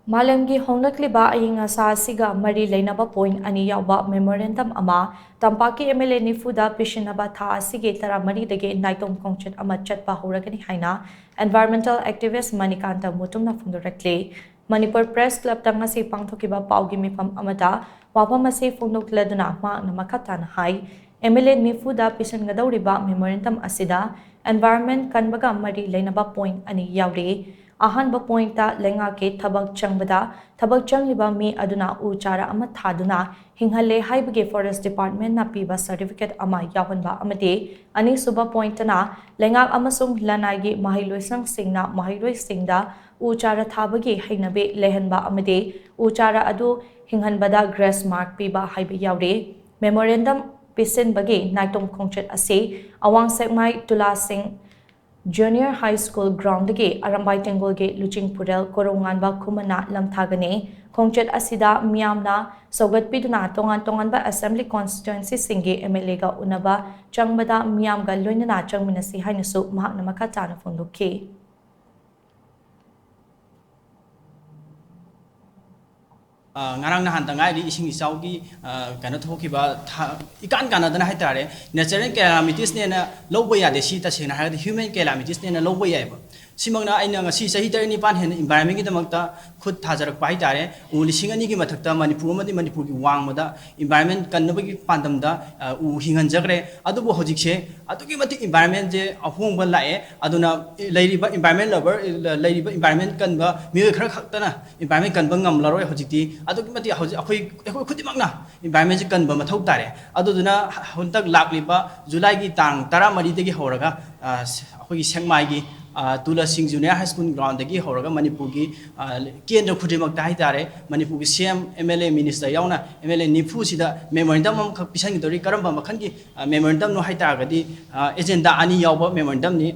Malamgi honglakliba aying asa siga mari lainaba point ani yauba memorandum ama tampaki MLA nifuda pishinaba tha asige tara mari dege naitom kongchet ama chatpa horagani haina environmental activist Manikanta Mutumna phongdorakle Manipur Press Club tangasi pangthokiba paugi mifam amata wapamase phongdokladuna ma namakatan hai MLA nifuda pishangadawriba memorandum asida environment kanbaga mari lainaba point ani yauri अहनब point लेंगा के थबक चंगबदा थबक चंगलिबा मी अदुना उचारा अमा थादुना हिंगहले हाइबगे forest department ना पीबा certificate अमा यावनबा अमते अनि सुबा point ना लेंगा अमसुंग लनागी माहिलोइसंग सिंगना माहिलोइ सिंगदा उचारा थाबगे हैनबे लेहनबा अमते उचारा अदु हिंगहनबदा ग्रेस मार्क पीबा हाइबे यावरे मेमोरेंडम पिसिन बगे नाइटोम खोंचेट असे अवांग सेकमाई तुला Singh Junior High School ground ge Arambai Tengol ge Luching Purel Koronganba Kumana Lamthagane Khongchet asida miyamna sogat piduna tongan ba assembly constituency singe MLA ga unaba changbada miyam ga loinana changminasi hainasu mahakna makatana phongdokhe ngarang na hantangai di ising isau gi kana thoki ba ikan kana dana haitare natural calamities ne na lobo ya de si ta sena ha human calamities ne na lobo ya ba simangna aina ngasi sahi tar ni pan hen environment gi damakta khud thajarak pai tare u lising ani gi mathakta manipur gi wang mada environment kanna gi pandam da u hingan jagre adu bo hojik se adu gi mati environment je ahong ba lae aduna leiriba environment lover leiriba environment kan ba mi khara khakta na environment kan ba ngam laroi hojikti adu gi mati akhoi khudi makna environment kan ba mathau tare adu duna hontak lakliba july gi tang 13 degi horaga akhoi sengmai gi Tula Singh Junior High School ground dagi horaga Manipur gi kendra khudimak dai tare Manipur gi CM MLA minister yauna MLA nifu sida memorandum am khak pisan gi dori karamba makhan gi memorandum no hai ta gadi agenda ani yawba memorandum ni